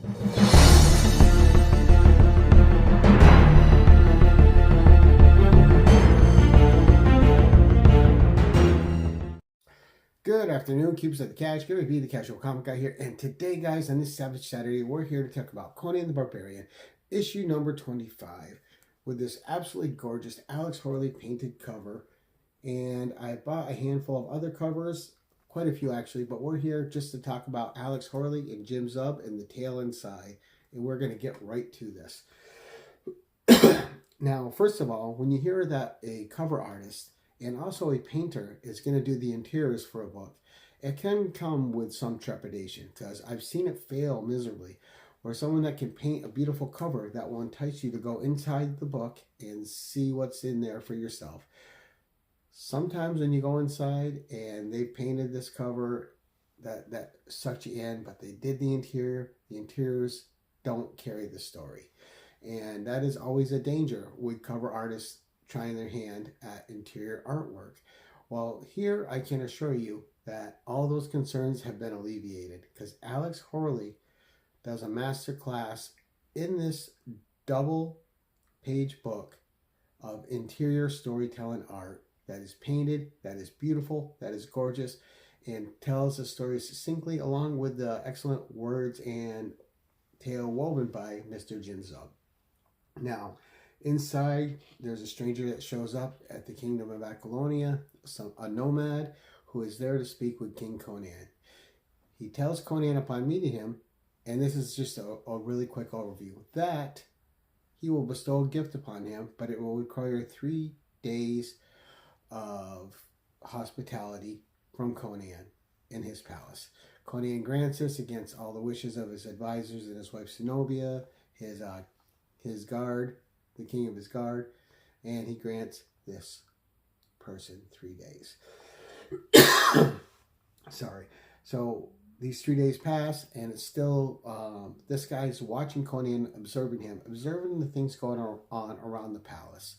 Good afternoon, Cubes at the Cash. Gary B, the Casual Comic Guy here. And today, guys, on this Savage Saturday, we're here to talk about Conan the Barbarian, issue number 25, with this absolutely gorgeous Alex Horley painted cover. And I bought a handful of other covers, quite a few actually, but we're here just to talk about Alex Horley and Jim Zub and the tale inside. And we're going to get right to this. Now, first of all, when you hear that a cover artist and also a painter is going to do the interiors for a book, it can come with some trepidation because I've seen it fail miserably, or someone that can paint a beautiful cover that will entice you to go inside the book and see what's in there for yourself. Sometimes when you go inside and they've painted this cover, that sucks you in, but they did the interiors don't carry the story. And that is always a danger with cover artists trying their hand at interior artwork. Well, here I can assure you that all those concerns have been alleviated because Alex Horley does a master class in this double page book of interior storytelling art that is painted, that is beautiful, that is gorgeous, and tells the story succinctly along with the excellent words and tale woven by Mr. Jim Zub. Now, inside, there's a stranger that shows up at the Kingdom of Apollonia, a nomad who is there to speak with King Conan. He tells Conan upon meeting him, and this is just a really quick overview, that he will bestow a gift upon him, but it will require 3 days of hospitality from Conan in his palace. Conan grants this against all the wishes of his advisors and his wife Zenobia, his guard, the king of his guard, and he grants this person 3 days. Sorry. So these 3 days pass, and it's still, this guy's watching Conan, observing the things going on around the palace.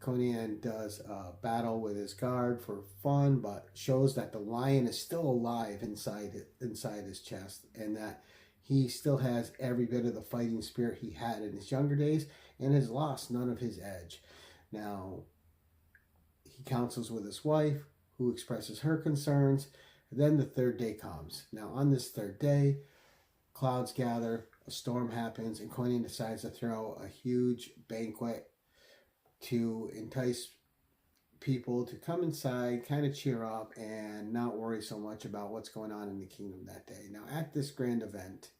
Conan does a battle with his guard for fun, but shows that the lion is still alive inside his chest, and that he still has every bit of the fighting spirit he had in his younger days and has lost none of his edge. Now, he counsels with his wife, who expresses her concerns. Then the 3rd day comes. Now, on this 3rd day, clouds gather, a storm happens, and Conan decides to throw a huge banquet to entice people to come inside, kind of cheer up, and not worry so much about what's going on in the kingdom that day. Now, at this grand event,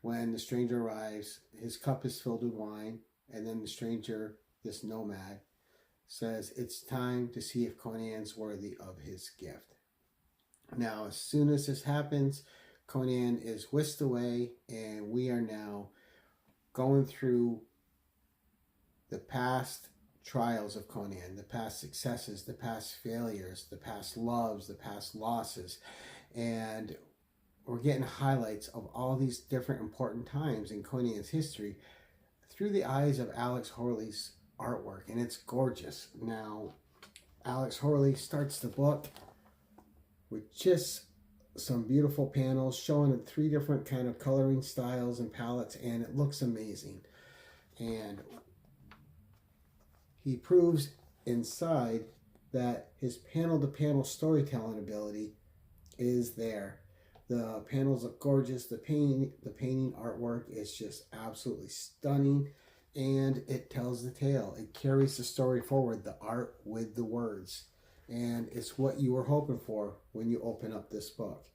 when the stranger arrives, his cup is filled with wine, and then the stranger, this nomad, says it's time to see if Conan's worthy of his gift. Now, as soon as this happens, Conan is whisked away, and we are now going through the past trials of Conan, the past successes, the past failures, the past loves, the past losses, and we're getting highlights of all these different important times in Conan's history through the eyes of Alex Horley's artwork, and it's gorgeous. Now, Alex Horley starts the book with just some beautiful panels showing 3 different kind of coloring styles and palettes, and it looks amazing. And he proves inside that his panel-to-panel storytelling ability is there. The panels look gorgeous. The painting artwork is just absolutely stunning, and it tells the tale. It carries the story forward, the art with the words, and it's what you were hoping for when you open up this book.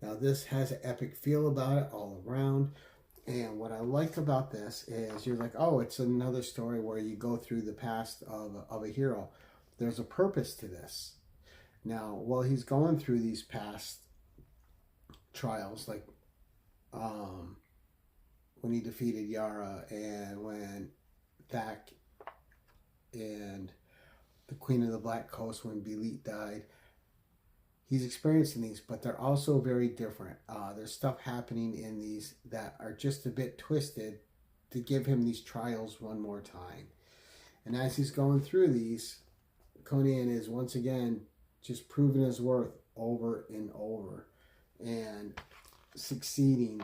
Now, this has an epic feel about it all around. And what I like about this is you're like, oh, it's another story where you go through the past of a hero. There's a purpose to this. Now, while he's going through these past trials, like when he defeated Yara and when Thak and the Queen of the Black Coast, when Belit died, he's experiencing these, but they're also very different. There's stuff happening in these that are just a bit twisted to give him these trials one more time. And as he's going through these, Conan is once again just proving his worth over and over and succeeding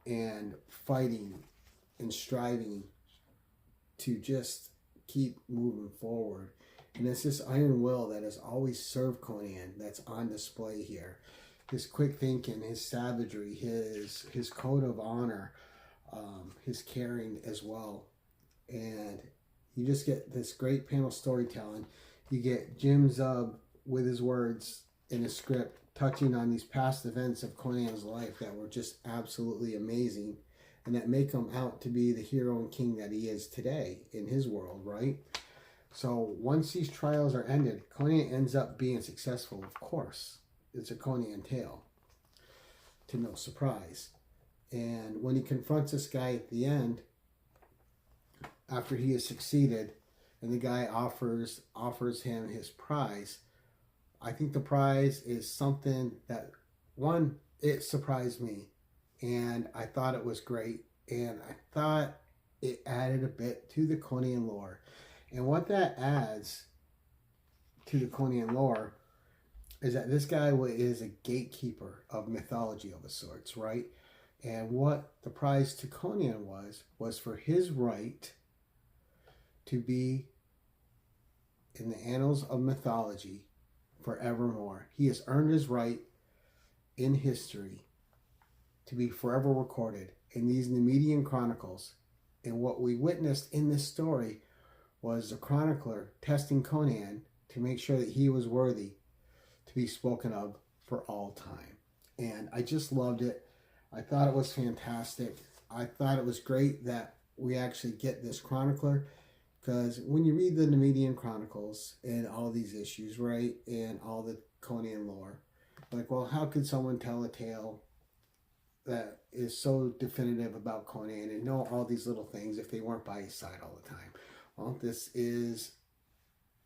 and fighting and striving to just keep moving forward. And it's this iron will that has always served Conan that's on display here. His quick thinking, his savagery, his code of honor, his caring as well. And you just get this great panel storytelling. You get Jim Zub with his words in his script touching on these past events of Conan's life that were just absolutely amazing and that make him out to be the hero and king that he is today in his world, right? So once these trials are ended, Conan ends up being successful, of course. It's a Conan tale, to no surprise. And when he confronts this guy at the end, after he has succeeded, and the guy offers him his prize, I think the prize is something that, one, it surprised me, and I thought it was great, and I thought it added a bit to the Conan lore. And what that adds to the Conan lore is that this guy is a gatekeeper of mythology of a sorts, right? And what the prize to Conan was for his right to be in the annals of mythology forevermore. He has earned his right in history to be forever recorded in these Nemedian chronicles. And what we witnessed in this story was the chronicler testing Conan to make sure that he was worthy to be spoken of for all time. And I just loved it. I thought it was fantastic. I thought it was great that we actually get this chronicler, because when you read the Nemedian Chronicles and all these issues, right, and all the Conan lore, like, well, how could someone tell a tale that is so definitive about Conan and know all these little things if they weren't by his side all the time? Well, this is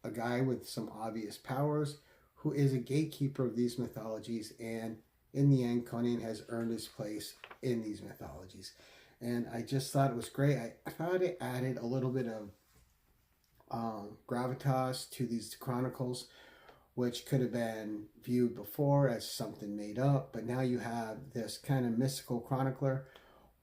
a guy with some obvious powers who is a gatekeeper of these mythologies, and in the end, Conan has earned his place in these mythologies. And I just thought it was great. I thought it added a little bit of gravitas to these chronicles, which could have been viewed before as something made up, but now you have this kind of mystical chronicler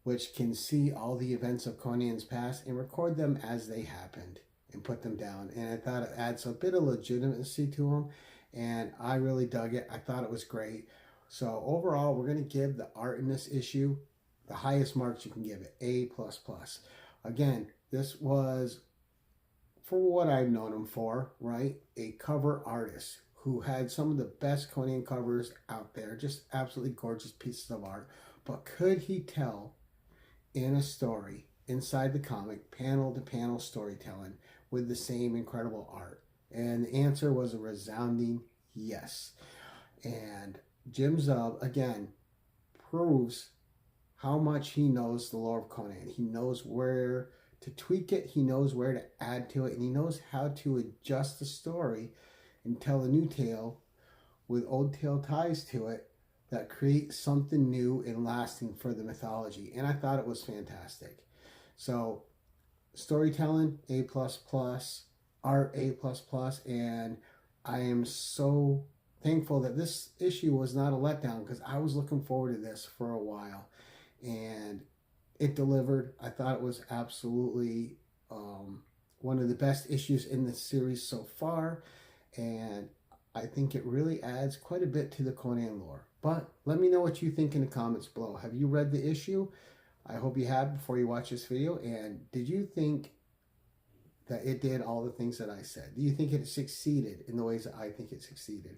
which can see all the events of Conan's past and record them as they happened and put them down. And I thought it adds a bit of legitimacy to them, and I really dug it. I thought it was great. So overall, we're going to give the art in this issue the highest marks you can give it, A++. Again, this was, for what I've known him for, right, a cover artist who had some of the best Conan covers out there, just absolutely gorgeous pieces of art. But could he tell in a story, inside the comic, panel-to-panel storytelling with the same incredible art? And the answer was a resounding yes. And Jim Zub, again, proves how much he knows the lore of Conan. He knows where to tweak it, he knows where to add to it, and he knows how to adjust the story and tell a new tale with old tale ties to it that create something new and lasting for the mythology. And I thought it was fantastic. So storytelling, A++, art, A++, and I am so thankful that this issue was not a letdown, because I was looking forward to this for a while, and it delivered. I thought it was absolutely one of the best issues in the series so far, and I think it really adds quite a bit to the Conan lore. But let me know what you think in the comments below. Have you read the issue? I hope you have before you watch this video. And did you think that it did all the things that I said? Do you think it succeeded in the ways that I think it succeeded?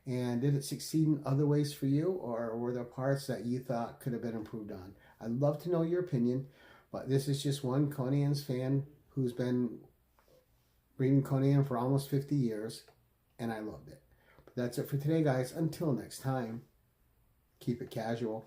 And did it succeed in other ways for you? Or were there parts that you thought could have been improved on? I'd love to know your opinion. But this is just one Conan's fan who's been reading Conan for almost 50 years. And I loved it. But that's it for today, guys. Until next time, keep it casual.